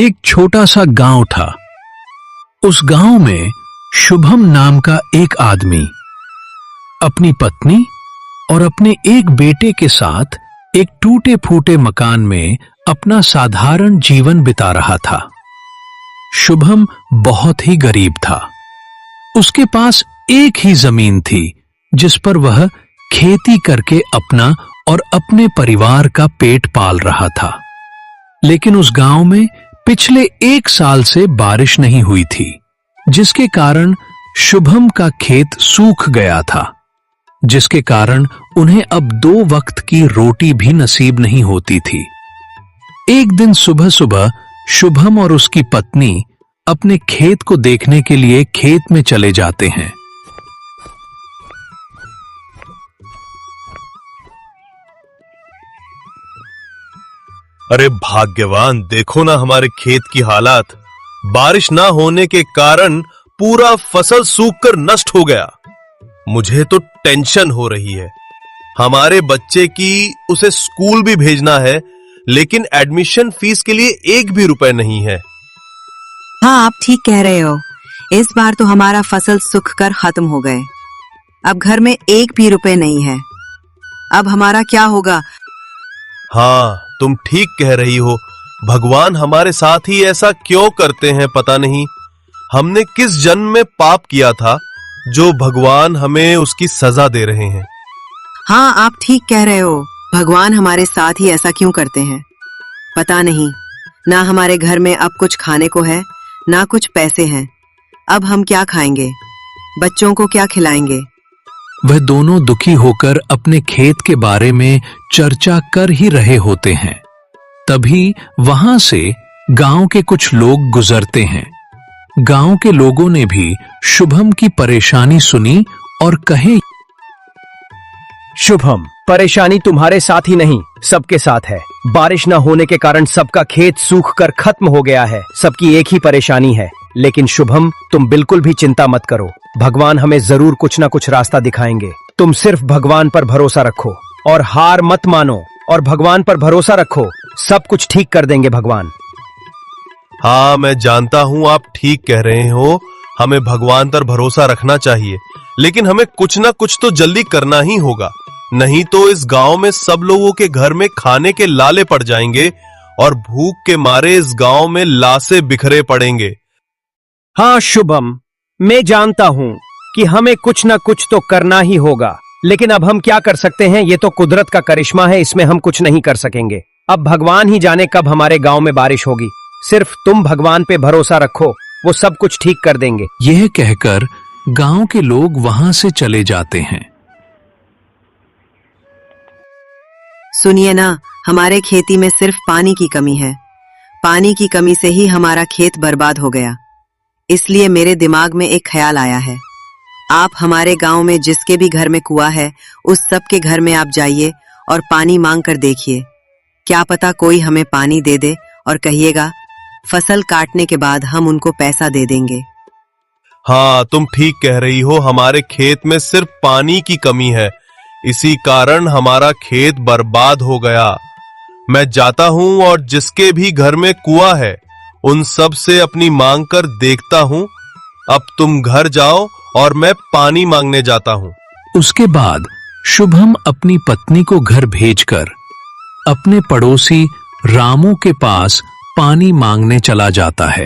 एक छोटा सा गांव था। उस गांव में शुभम नाम का एक आदमी अपनी पत्नी और अपने एक बेटे के साथ एक टूटे फूटे मकान में अपना साधारण जीवन बिता रहा था। शुभम बहुत ही गरीब था। उसके पास एक ही जमीन थी जिस पर वह खेती करके अपना और अपने परिवार का पेट पाल रहा था। लेकिन उस गांव में पिछले 1 साल से बारिश नहीं हुई थी, जिसके कारण शुभम का खेत सूख गया था, जिसके कारण उन्हें अब 2 वक्त की रोटी भी नसीब नहीं होती थी। एक दिन सुबह सुबह शुभम और उसकी पत्नी अपने खेत को देखने के लिए खेत में चले जाते हैं। अरे भाग्यवान, देखो ना हमारे खेत की हालात। बारिश ना होने के कारण पूरा फसल सूखकर नष्ट हो गया। मुझे तो टेंशन हो रही है। हमारे बच्चे की उसे स्कूल भी भेजना है, लेकिन एडमिशन फीस के लिए 1 भी रुपए नहीं है। हाँ, आप ठीक कह रहे हो। इस बार तो हमारा फसल सूख कर खत्म हो गए। अब घर में 1 भी रुपए नहीं है। अब हमारा क्या होगा? हाँ, तुम ठीक कह रही हो। भगवान हमारे साथ ही ऐसा क्यों करते हैं पता नहीं। हमने किस जन्म में पाप किया था जो भगवान हमें उसकी सजा दे रहे हैं। हाँ, आप ठीक कह रहे हो। भगवान हमारे साथ ही ऐसा क्यों करते हैं पता नहीं। ना हमारे घर में अब कुछ खाने को है, ना कुछ पैसे हैं। अब हम क्या खाएंगे? बच्चों को क्या खिलाएंगे? वह दोनों दुखी होकर अपने खेत के बारे में चर्चा कर ही रहे होते हैं। तभी वहां से गांव के कुछ लोग गुजरते हैं। गांव के लोगों ने भी शुभम की परेशानी सुनी और कहे, शुभम, परेशानी तुम्हारे साथ ही नहीं, सबके साथ है। बारिश न होने के कारण सबका खेत सूख कर खत्म हो गया है। सबकी एक ही परेशानी है। लेकिन शुभम, तुम बिल्कुल भी चिंता मत करो। भगवान हमें जरूर कुछ ना कुछ रास्ता दिखाएंगे। तुम सिर्फ भगवान पर भरोसा रखो और हार मत मानो, और भगवान पर भरोसा रखो। सब कुछ ठीक कर देंगे भगवान। हाँ, मैं जानता हूं आप ठीक कह रहे हो। हमें भगवान पर भरोसा रखना चाहिए, लेकिन हमें कुछ ना कुछ तो जल्दी करना ही होगा। नहीं तो इस गांव में सब लोगों के घर में खाने के लाले पड़ जाएंगे और भूख के मारे इस गांव में लाशें बिखरे पड़ेंगे। हाँ शुभम, मैं जानता हूँ कि हमें कुछ ना कुछ तो करना ही होगा, लेकिन अब हम क्या कर सकते हैं? ये तो कुदरत का करिश्मा है, इसमें हम कुछ नहीं कर सकेंगे। अब भगवान ही जाने कब हमारे गांव में बारिश होगी। सिर्फ तुम भगवान पे भरोसा रखो, वो सब कुछ ठीक कर देंगे। यह कहकर गांव के लोग वहां से चले जाते हैं। सुनिए ना, हमारे खेती में सिर्फ पानी की कमी है। पानी की कमी से ही हमारा खेत बर्बाद हो गया। इसलिए मेरे दिमाग में एक ख्याल आया है। आप हमारे गांव में जिसके भी घर में कुआं है, उस सब के घर में आप जाइए और पानी मांग कर देखिए। क्या पता कोई हमें पानी दे दे और कहिएगा फसल काटने के बाद हम उनको पैसा दे देंगे। हाँ, तुम ठीक कह रही हो। हमारे खेत में सिर्फ पानी की कमी है, इसी कारण हमारा खेत बर्बाद हो गया। मैं जाता हूं और जिसके भी घर में कुआं है उन सब से अपनी मांग कर देखता हूं। अब तुम घर जाओ और मैं पानी मांगने जाता हूं। उसके बाद शुभम अपनी पत्नी को घर भेजकर अपने पड़ोसी रामू के पास पानी मांगने चला जाता है।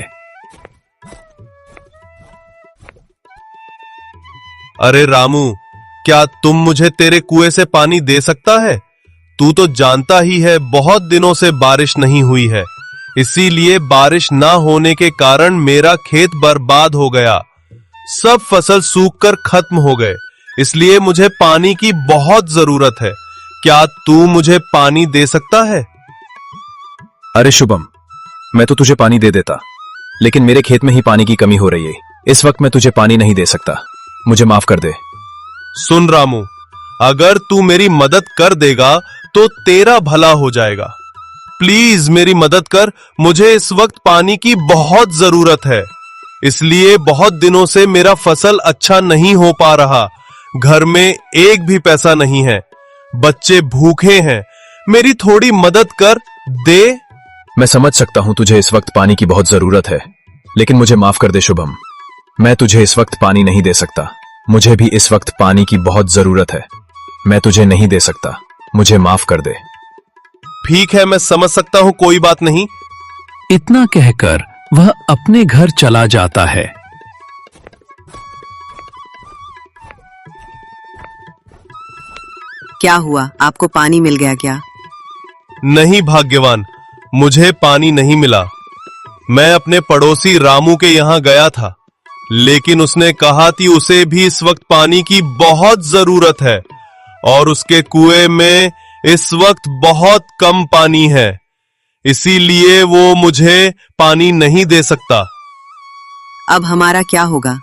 अरे रामू, क्या तुम मुझे तेरे कुएं से पानी दे सकता है? तू तो जानता ही है बहुत दिनों से बारिश नहीं हुई है, इसीलिए बारिश ना होने के कारण मेरा खेत बर्बाद हो गया। सब फसल सूखकर खत्म हो गए, इसलिए मुझे पानी की बहुत जरूरत है। क्या तू मुझे पानी दे सकता है? अरे शुभम, मैं तो तुझे पानी दे देता, लेकिन मेरे खेत में ही पानी की कमी हो रही है। इस वक्त मैं तुझे पानी नहीं दे सकता, मुझे माफ कर दे। सुन रामू, अगर तू मेरी मदद कर देगा तो तेरा भला हो जाएगा। प्लीज मेरी मदद कर, मुझे इस वक्त पानी की बहुत जरूरत है। इसलिए बहुत दिनों से मेरा फसल अच्छा नहीं हो पा रहा। घर में एक भी पैसा नहीं है, बच्चे भूखे हैं। मेरी थोड़ी मदद कर दे। मैं समझ सकता हूं तुझे इस वक्त पानी की बहुत जरूरत है, लेकिन मुझे माफ कर दे शुभम। मैं तुझे इस वक्त पानी नहीं दे सकता। मुझे भी इस वक्त पानी की बहुत जरूरत है। मैं तुझे नहीं दे सकता। मुझे माफ कर दे। ठीक है, मैं समझ सकता हूं, कोई बात नहीं। इतना कहकर वह अपने घर चला जाता है। क्या हुआ, आपको पानी मिल गया क्या? नहीं भाग्यवान, मुझे पानी नहीं मिला। मैं अपने पड़ोसी रामू के यहां गया था, लेकिन उसने कहा कि उसे भी इस वक्त पानी की बहुत जरूरत है और उसके कुएं में इस वक्त बहुत कम पानी है, इसीलिए वो मुझे पानी नहीं दे सकता। अब हमारा क्या होगा?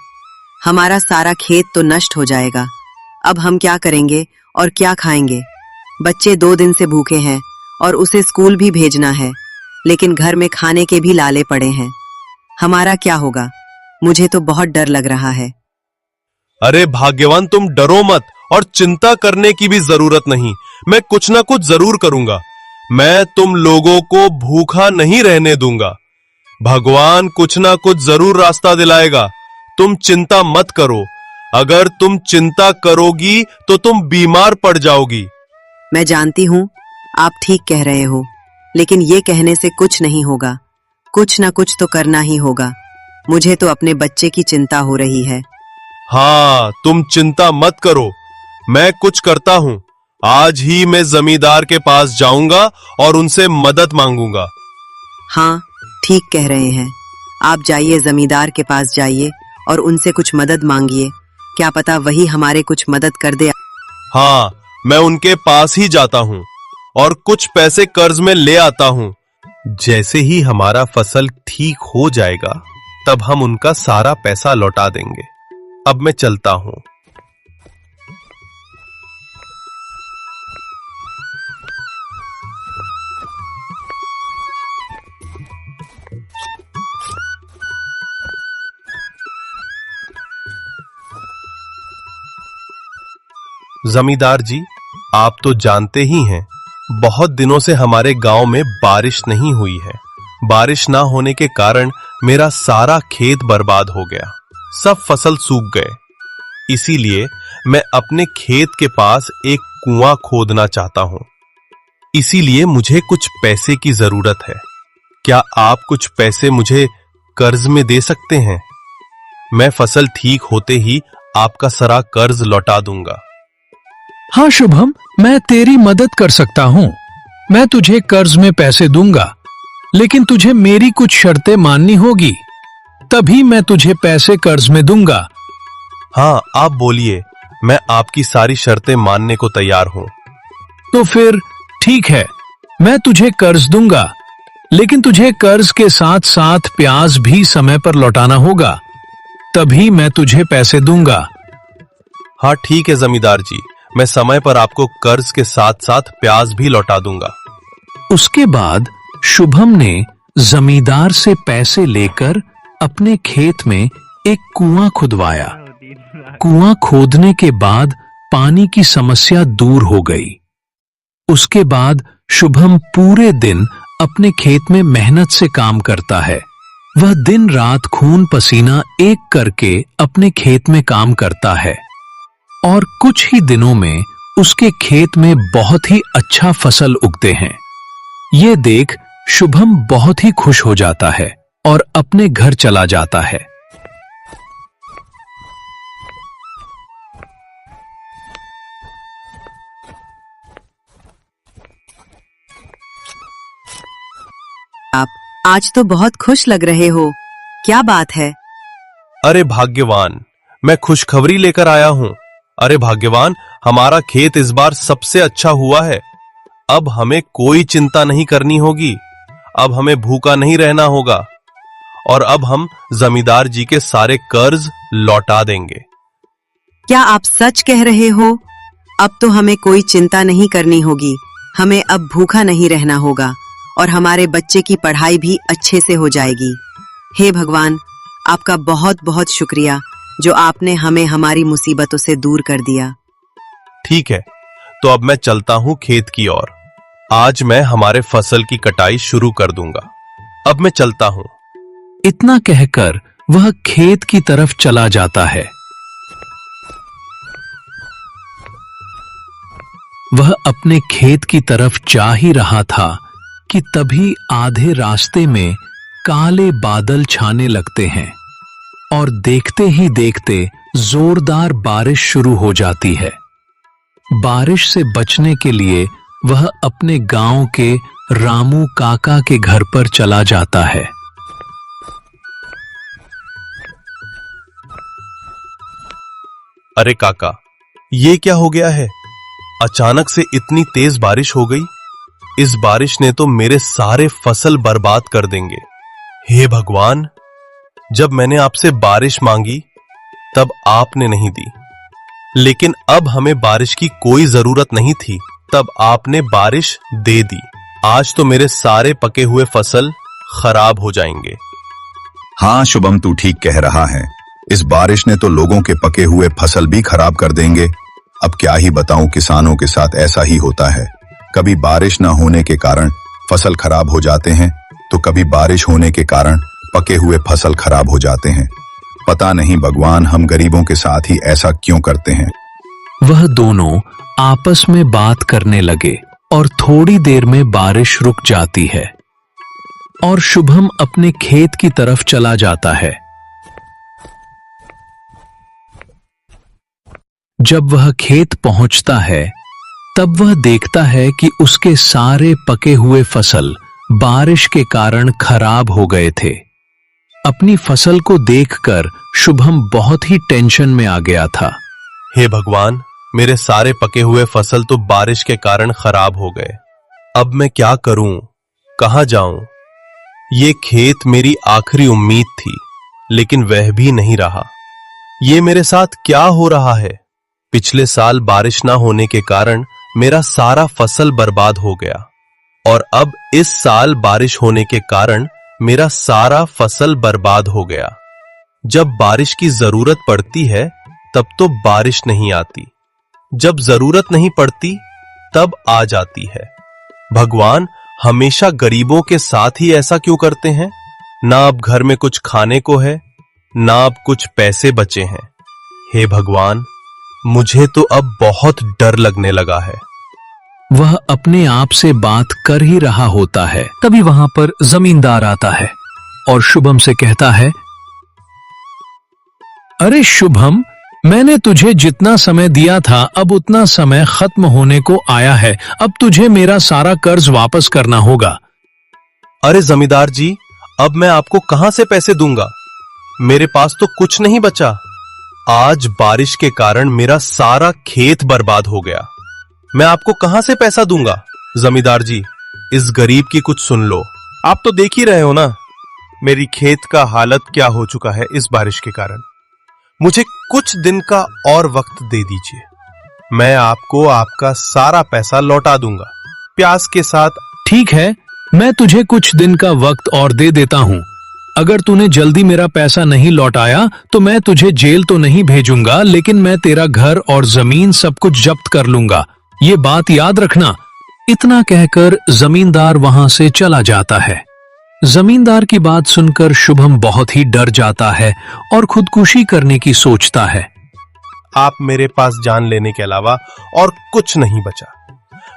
हमारा सारा खेत तो नष्ट हो जाएगा। अब हम क्या करेंगे और क्या खाएंगे? बच्चे 2 दिन से भूखे हैं और उसे स्कूल भी भेजना है, लेकिन घर में खाने के भी लाले पड़े हैं। हमारा क्या होगा? मुझे तो बहुत डर लग रहा है। अरे भाग्यवान, तुम डरो मत और चिंता करने की भी जरूरत नहीं। मैं कुछ ना कुछ जरूर करूंगा। मैं तुम लोगों को भूखा नहीं रहने दूंगा। भगवान कुछ ना कुछ जरूर रास्ता दिलाएगा। तुम चिंता मत करो। अगर तुम चिंता करोगी तो तुम बीमार पड़ जाओगी। मैं जानती हूँ आप ठीक कह रहे हो, लेकिन ये कहने से कुछ नहीं होगा। कुछ ना कुछ तो करना ही होगा। मुझे तो अपने बच्चे की चिंता हो रही है। हाँ, तुम चिंता मत करो, मैं कुछ करता हूं। आज ही मैं जमींदार के पास जाऊंगा और उनसे मदद मांगूंगा। हाँ, ठीक कह रहे हैं। आप जाइए, जमींदार के पास जाइए और उनसे कुछ मदद मांगिए। क्या पता वही हमारे कुछ मदद कर दे। हाँ, मैं उनके पास ही जाता हूं और कुछ पैसे कर्ज में ले आता हूं। जैसे ही हमारा फसल ठीक हो जाएगा, तब हम उनका सारा पैसा लौटा देंगे। अब मैं चलता हूं। जमींदार जी, आप तो जानते ही हैं, बहुत दिनों से हमारे गांव में बारिश नहीं हुई है। बारिश ना होने के कारण मेरा सारा खेत बर्बाद हो गया। सब फसल सूख गए। इसीलिए मैं अपने खेत के पास एक कुआं खोदना चाहता हूं। इसीलिए मुझे कुछ पैसे की जरूरत है। क्या आप कुछ पैसे मुझे कर्ज में दे सकते हैं? मैं फसल ठीक होते ही आपका सारा कर्ज लौटा दूंगा। हाँ शुभम, मैं तेरी मदद कर सकता हूँ। मैं तुझे कर्ज में पैसे दूंगा, लेकिन तुझे मेरी कुछ शर्तें माननी होगी, तभी मैं तुझे पैसे कर्ज में दूंगा। हाँ, आप बोलिए, मैं आपकी सारी शर्तें मानने को तैयार हूं। तो फिर ठीक है, मैं तुझे कर्ज दूंगा, लेकिन तुझे कर्ज के साथ साथ ब्याज भी समय पर लौटाना होगा, तभी मैं तुझे पैसे दूंगा। हाँ ठीक है जमींदार जी, मैं समय पर आपको कर्ज के साथ साथ ब्याज भी लौटा दूंगा। उसके बाद शुभम ने जमींदार से पैसे लेकर अपने खेत में एक कुआं खुदवाया। कुआं खोदने के बाद पानी की समस्या दूर हो गई। उसके बाद शुभम पूरे दिन अपने खेत में मेहनत से काम करता है। वह दिन रात खून पसीना एक करके अपने खेत में काम करता है और कुछ ही दिनों में उसके खेत में बहुत ही अच्छा फसल उगते हैं। ये देख शुभम बहुत ही खुश हो जाता है और अपने घर चला जाता है। आप आज तो बहुत खुश लग रहे हो, क्या बात है? अरे भाग्यवान, मैं खुशखबरी लेकर आया हूं। अरे भाग्यवान, हमारा खेत इस बार सबसे अच्छा हुआ है। अब हमें कोई चिंता नहीं करनी होगी। अब हमें भूखा नहीं रहना होगा और अब हम जमींदार जी के सारे कर्ज लौटा देंगे। क्या आप सच कह रहे हो? अब तो हमें कोई चिंता नहीं करनी होगी। हमें अब भूखा नहीं रहना होगा और हमारे बच्चे की पढ़ाई भी अच्छे से हो जाएगी। हे भगवान, आपका बहुत बहुत शुक्रिया जो आपने हमें हमारी मुसीबतों से दूर कर दिया। ठीक है, तो अब मैं चलता हूं खेत की ओर। आज मैं हमारे फसल की कटाई शुरू कर दूंगा। अब मैं चलता हूं। इतना कहकर वह खेत की तरफ चला जाता है। वह अपने खेत की तरफ जा ही रहा था कि तभी आधे रास्ते में काले बादल छाने लगते हैं और देखते ही देखते जोरदार बारिश शुरू हो जाती है। बारिश से बचने के लिए वह अपने गांव के रामू काका के घर पर चला जाता है। अरे काका, ये क्या हो गया है? अचानक से इतनी तेज बारिश हो गई। इस बारिश ने तो मेरे सारे फसल बर्बाद कर देंगे। हे भगवान, जब मैंने आपसे बारिश मांगी तब आपने नहीं दी, लेकिन अब हमें बारिश की कोई जरूरत नहीं थी, तब आपने बारिश दे दी। आज तो मेरे सारे पके हुए फसल खराब हो जाएंगे। हाँ शुभम, तू ठीक कह रहा है। इस बारिश ने तो लोगों के पके हुए फसल भी खराब कर देंगे। अब क्या ही बताऊं, किसानों के साथ ऐसा ही होता है। कभी बारिश न होने के कारण फसल खराब हो जाते हैं, तो कभी बारिश होने के कारण पके हुए फसल खराब हो जाते हैं। पता नहीं भगवान हम गरीबों के साथ ही ऐसा क्यों करते हैं। वह दोनों आपस में बात करने लगे और थोड़ी देर में बारिश रुक जाती है और शुभम अपने खेत की तरफ चला जाता है। जब वह खेत पहुंचता है तब वह देखता है कि उसके सारे पके हुए फसल बारिश के कारण खराब हो गए थे। अपनी फसल को देखकर शुभम बहुत ही टेंशन में आ गया था। हे भगवान, मेरे सारे पके हुए फसल तो बारिश के कारण खराब हो गए। अब मैं क्या करूं? कहां जाऊं? ये खेत मेरी आखिरी उम्मीद थी, लेकिन वह भी नहीं रहा। ये मेरे साथ क्या हो रहा है? पिछले साल बारिश ना होने के कारण मेरा सारा फसल बर्बाद हो गया और अब इस साल बारिश होने के कारण मेरा सारा फसल बर्बाद हो गया। जब बारिश की जरूरत पड़ती है तब तो बारिश नहीं आती, जब जरूरत नहीं पड़ती तब आ जाती है। भगवान हमेशा गरीबों के साथ ही ऐसा क्यों करते हैं? ना अब घर में कुछ खाने को है, ना अब कुछ पैसे बचे हैं। हे भगवान, मुझे तो अब बहुत डर लगने लगा है। वह अपने आप से बात कर ही रहा होता है, तभी वहां पर जमींदार आता है और शुभम से कहता है, अरे शुभम, मैंने तुझे जितना समय दिया था अब उतना समय खत्म होने को आया है। अब तुझे मेरा सारा कर्ज वापस करना होगा। अरे जमींदार जी, अब मैं आपको कहां से पैसे दूंगा? मेरे पास तो कुछ नहीं बचा। आज बारिश के कारण मेरा सारा खेत बर्बाद हो गया। मैं आपको कहां से पैसा दूंगा? जमींदार जी, इस गरीब की कुछ सुन लो। आप तो देख ही रहे हो ना, मेरी खेत का हालत क्या हो चुका है इस बारिश के कारण। मुझे कुछ दिन का और वक्त दे दीजिए, मैं आपको आपका सारा पैसा लौटा दूंगा, प्यास के साथ। ठीक है, मैं तुझे कुछ दिन का वक्त और दे देता हूं। अगर तूने जल्दी मेरा पैसा नहीं लौटाया तो मैं तुझे जेल तो नहीं भेजूंगा, लेकिन मैं तेरा घर और जमीन सब कुछ जब्त कर लूंगा। ये बात याद रखना। इतना कहकर जमींदार वहां से चला जाता है। जमींदार की बात सुनकर शुभम बहुत ही डर जाता है और खुदकुशी करने की सोचता है। आप मेरे पास जान लेने के अलावा और कुछ नहीं बचा।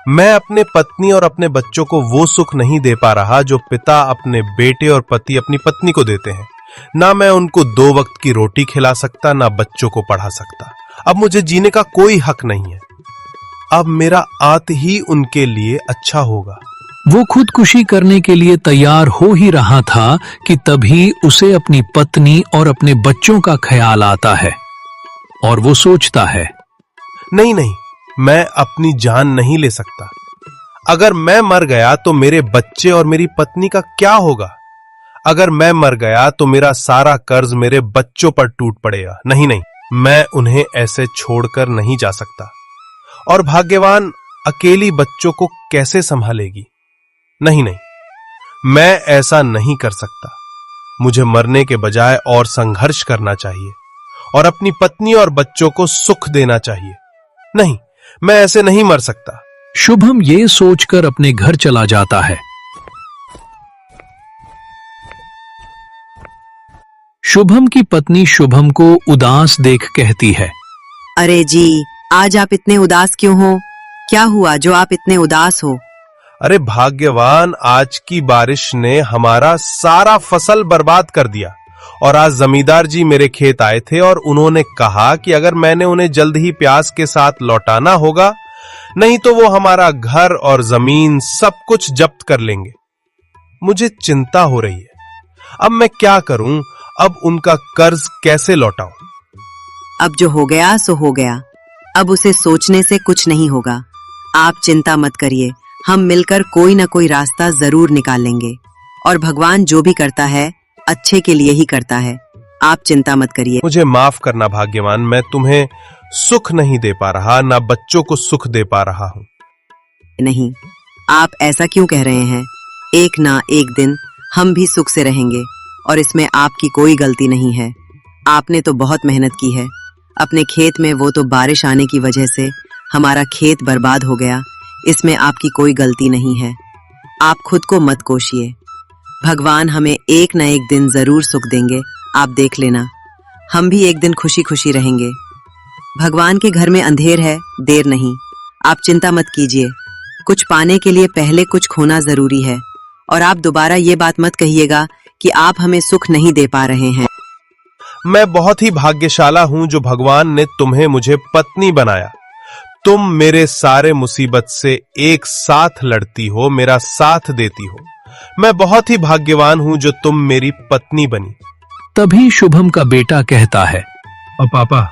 मैं अपने पत्नी और अपने बच्चों को वो सुख नहीं दे पा रहा जो पिता अपने बेटे और पति अपनी पत्नी को देते हैं। ना मैं उनको 2 वक्त की रोटी खिला सकता, ना बच्चों को पढ़ा सकता। अब मुझे जीने का कोई हक नहीं है। अब मेरा आत ही उनके लिए अच्छा होगा। वो खुदकुशी करने के लिए तैयार हो ही रहा था कि तभी उसे अपनी पत्नी और अपने बच्चों का ख्याल आता है और वो सोचता है, नहीं नहीं, मैं अपनी जान नहीं ले सकता। अगर मैं मर गया तो मेरे बच्चे और मेरी पत्नी का क्या होगा? अगर मैं मर गया तो मेरा सारा कर्ज मेरे बच्चों पर टूट पड़ेगा। नहीं नहीं, मैं उन्हें ऐसे छोड़कर नहीं जा सकता। और भाग्यवान अकेली बच्चों को कैसे संभालेगी? नहीं नहीं, मैं ऐसा नहीं कर सकता। मुझे मरने के बजाय और संघर्ष करना चाहिए और अपनी पत्नी और बच्चों को सुख देना चाहिए। नहीं, मैं ऐसे नहीं मर सकता। शुभम ये सोचकर अपने घर चला जाता है। शुभम की पत्नी शुभम को उदास देख कहती है, अरे जी, आज आप इतने उदास क्यों हो? क्या हुआ जो आप इतने उदास हो? अरे भाग्यवान, आज की बारिश ने हमारा सारा फसल बर्बाद कर दिया। और आज जमींदार जी मेरे खेत आए थे और उन्होंने कहा कि अगर मैंने उन्हें जल्द ही प्याज के साथ लौटाना होगा, नहीं तो वो हमारा घर और जमीन सब कुछ जब्त कर लेंगे। मुझे चिंता हो रही है। अब मैं क्या करूं? अब उनका कर्ज कैसे लौटाऊं? अब जो हो गया सो हो गया। अब उसे सोचने से कुछ नहीं होगा। आप चिंता मत करिए, हम मिलकर कोई ना कोई रास्ता जरूर निकाल लेंगे। और भगवान जो भी करता है अच्छे के लिए ही करता है। आप चिंता मत करिए। मुझे माफ करना भाग्यवान, मैं तुम्हें सुख नहीं दे पा रहा, ना बच्चों को सुख दे पा रहा हूं। नहीं, आप ऐसा क्यों कह रहे हैं? एक ना एक दिन हम भी सुख से रहेंगे और इसमें आपकी कोई गलती नहीं है। आपने तो बहुत मेहनत की है अपने खेत में, वो तो बारिश आने की वजह से हमारा खेत बर्बाद हो गया। इसमें आपकी कोई गलती नहीं है। आप खुद को मत कोशिए। भगवान हमें एक न एक दिन जरूर सुख देंगे, आप देख लेना। हम भी एक दिन खुशी खुशी रहेंगे। भगवान के घर में अंधेर है, देर नहीं। आप चिंता मत कीजिए। कुछ पाने के लिए पहले कुछ खोना जरूरी है। और आप दोबारा ये बात मत कहिएगा कि आप हमें सुख नहीं दे पा रहे हैं। मैं बहुत ही भाग्यशाला हूं जो भगवान ने तुम्हें मुझे पत्नी बनाया। तुम मेरे सारे मुसीबत से एक साथ लड़ती हो, मेरा साथ देती हो। मैं बहुत ही भाग्यवान हूं जो तुम मेरी पत्नी बनी। तभी शुभम का बेटा कहता है, और पापा,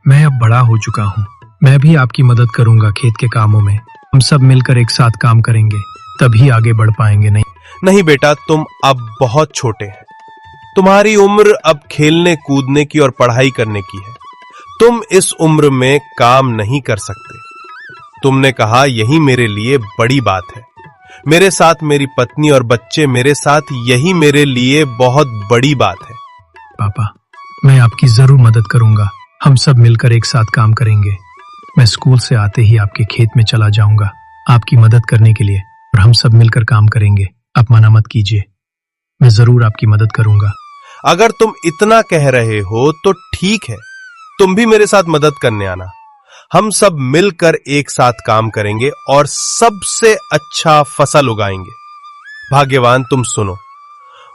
मैं अब बड़ा हो चुका हूँ, मैं भी आपकी मदद करूंगा खेत के कामों में। हम सब मिलकर एक साथ काम करेंगे, तभी आगे बढ़ पाएंगे। नहीं बेटा, तुम अब बहुत छोटे हैं। तुम्हारी उम्र अब खेलने कूदने की और पढ़ाई करने की है। तुम इस उम्र में काम नहीं कर सकते। तुमने कहा, यही मेरे लिए बड़ी बात है। मेरे साथ मेरी पत्नी और बच्चे मेरे साथ, यही मेरे लिए बहुत बड़ी बात है। पापा, मैं आपकी जरूर मदद करूंगा। हम सब मिलकर एक साथ काम करेंगे। मैं स्कूल से आते ही आपके खेत में चला जाऊंगा आपकी मदद करने के लिए, और हम सब मिलकर काम करेंगे। आप मना मत कीजिए, मैं जरूर आपकी मदद करूंगा। अगर तुम इतना कह रहे हो तो ठीक है, तुम भी मेरे साथ मदद करने आना। हम सब मिलकर एक साथ काम करेंगे और सबसे अच्छा फसल उगाएंगे। भाग्यवान, तुम सुनो,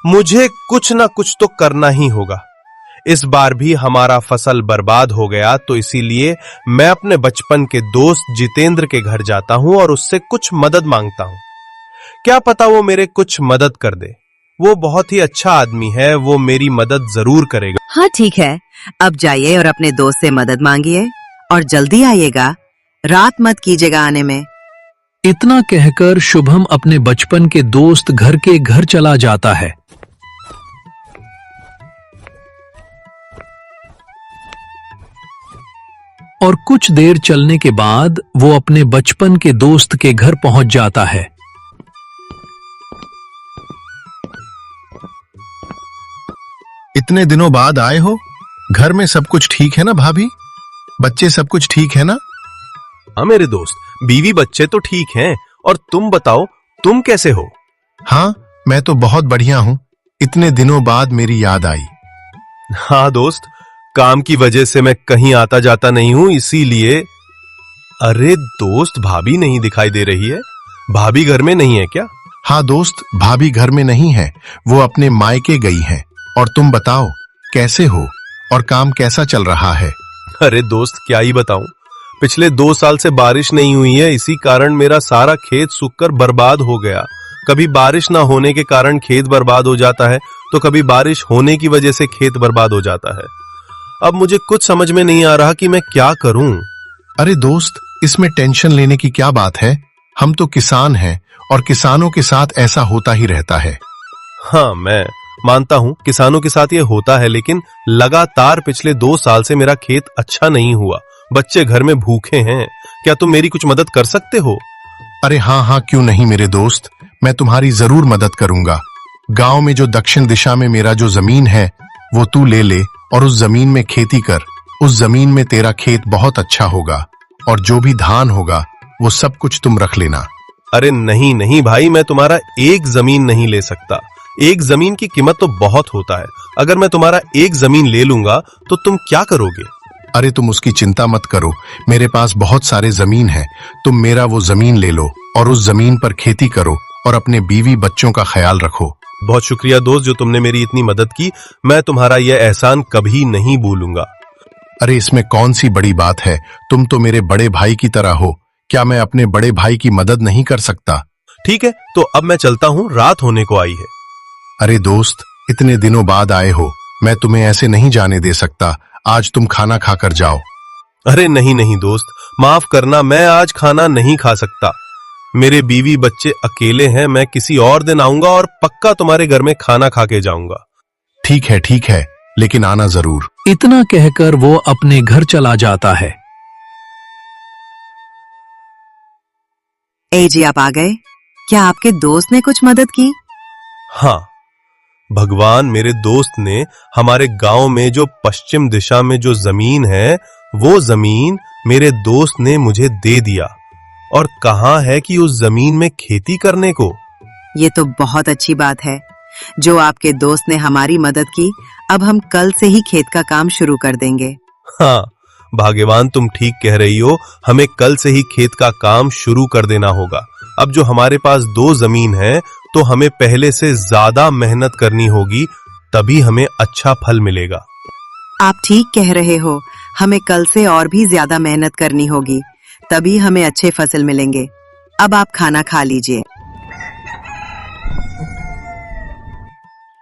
मुझे कुछ ना कुछ तो करना ही होगा। इस बार भी हमारा फसल बर्बाद हो गया, तो इसीलिए मैं अपने बचपन के दोस्त जितेंद्र के घर जाता हूं और उससे कुछ मदद मांगता हूं। क्या पता वो मेरे कुछ मदद कर दे। वो बहुत ही अच्छा आदमी है, वो मेरी मदद जरूर करेगा। हाँ ठीक है, अब जाइए और अपने दोस्त से मदद मांगिए और जल्दी आइएगा। रात मत कीजिएगा आने में। इतना कहकर शुभम अपने बचपन के दोस्त घर के घर चला जाता है। और कुछ देर चलने के बाद वो अपने बचपन के दोस्त के घर पहुंच जाता है। इतने दिनों बाद आए हो? घर में सब कुछ ठीक है ना भाभी? बच्चे सब कुछ ठीक है ना? हाँ मेरे दोस्त, बीवी बच्चे तो ठीक हैं। और तुम बताओ, तुम कैसे हो? हाँ, मैं तो बहुत बढ़िया हूँ। इतने दिनों बाद मेरी याद आई। हाँ दोस्त, काम की वजह से मैं कहीं आता जाता नहीं हूं, इसीलिए। अरे दोस्त, भाभी नहीं दिखाई दे रही है। भाभी घर में नहीं है क्या? हाँ दोस्त, भाभी घर में नहीं है, वो अपने मायके गई हैं। और तुम बताओ, कैसे हो और काम कैसा चल रहा है? अरे दोस्त, क्या ही बताऊं, पिछले 2 साल से बारिश नहीं हुई है, इसी कारण मेरा सारा खेत सूखकर बर्बाद हो गया। कभी बारिश ना होने के कारण खेत बर्बाद हो जाता है, तो कभी बारिश होने की वजह से खेत बर्बाद हो जाता है। अब मुझे कुछ समझ में नहीं आ रहा कि मैं क्या करूं। अरे दोस्त, इसमें टेंशन लेने की क्या बात है? हम तो किसान हैं और किसानों के साथ ऐसा होता ही रहता है। हाँ, मैं मानता हूं किसानों के साथ ये होता है, लेकिन लगातार पिछले 2 साल से मेरा खेत अच्छा नहीं हुआ। बच्चे घर में भूखे हैं। क्या तुम मेरी कुछ मदद कर सकते हो? अरे हाँ हाँ, क्यों नहीं मेरे दोस्त, मैं तुम्हारी जरूर मदद करूंगा। गांव में जो दक्षिण दिशा में मेरा जो जमीन है, वो तू ले ले और उस जमीन में खेती कर। उस जमीन में तेरा खेत बहुत अच्छा होगा और जो भी धान होगा वो सब कुछ तुम रख लेना। अरे नहीं नहीं भाई, मैं तुम्हारा एक जमीन नहीं ले सकता। एक जमीन की कीमत तो बहुत होता है। अगर मैं तुम्हारा एक जमीन ले लूंगा तो तुम क्या करोगे? अरे तुम उसकी चिंता मत करो, मेरे पास बहुत सारे जमीन है। तुम मेरा वो जमीन ले लो और उस जमीन पर खेती करो और अपने बीवी बच्चों का ख्याल रखो। बहुत शुक्रिया दोस्त, जो तुमने मेरी इतनी मदद की। मैं तुम्हारा यह एहसान कभी नहीं भूलूंगा। अरे इसमें कौन सी बड़ी बात है, तुम तो मेरे बड़े भाई की तरह हो। क्या मैं अपने बड़े भाई की मदद नहीं कर सकता? ठीक है, तो अब मैं चलता हूँ, रात होने को आई है। अरे दोस्त, इतने दिनों बाद आए हो, मैं तुम्हें ऐसे नहीं जाने दे सकता। आज तुम खाना खाकर जाओ। अरे नहीं नहीं दोस्त, माफ करना, मैं आज खाना नहीं खा सकता। मेरे बीवी बच्चे अकेले हैं। मैं किसी और दिन आऊंगा और पक्का तुम्हारे घर में खाना खा के जाऊंगा। ठीक है, लेकिन आना जरूर। इतना कहकर वो अपने घर चला जाता है। ए जी, आप आ गए? क्या आपके दोस्त ने कुछ मदद की? हाँ भगवान, मेरे दोस्त ने हमारे गांव में जो पश्चिम दिशा में जो जमीन है, वो जमीन मेरे दोस्त ने मुझे दे दिया। और कहा है कि उस जमीन में खेती करने को। ये तो बहुत अच्छी बात है। जो आपके दोस्त ने हमारी मदद की, अब हम कल से ही खेत का काम शुरू कर देंगे। हाँ भाग्यवान, तुम ठीक कह रही हो। हमें कल से ही खेत का काम शुरू कर देना होगा। अब जो हमारे पास 2 जमीन है, तो हमें पहले से ज्यादा मेहनत करनी होगी, तभी हमें अच्छा फल मिलेगा। आप ठीक कह रहे हो, हमें कल से और भी ज्यादा मेहनत करनी होगी, तभी हमें अच्छे फसल मिलेंगे। अब आप खाना खा लीजिए।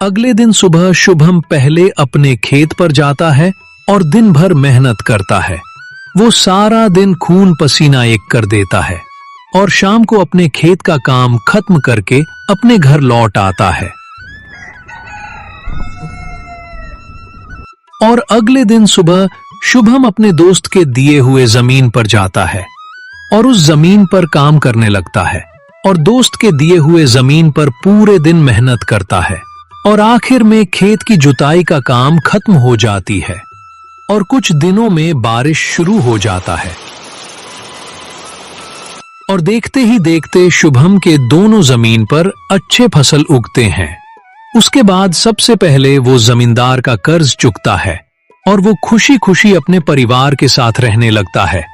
अगले दिन सुबह शुभम पहले अपने खेत पर जाता है और दिन भर मेहनत करता है। वो सारा दिन खून पसीना एक कर देता है और शाम को अपने खेत का काम खत्म करके अपने घर लौट आता है। और अगले दिन सुबह शुभम अपने दोस्त के दिए हुए जमीन पर जाता है और उस जमीन पर काम करने लगता है और दोस्त के दिए हुए जमीन पर पूरे दिन मेहनत करता है और आखिर में खेत की जुताई का काम खत्म हो जाती है और कुछ दिनों में बारिश शुरू हो जाता है। और देखते ही देखते शुभम के दोनों जमीन पर अच्छे फसल उगते हैं। उसके बाद सबसे पहले वो जमींदार का कर्ज चुकता है और वो खुशी खुशी अपने परिवार के साथ रहने लगता है।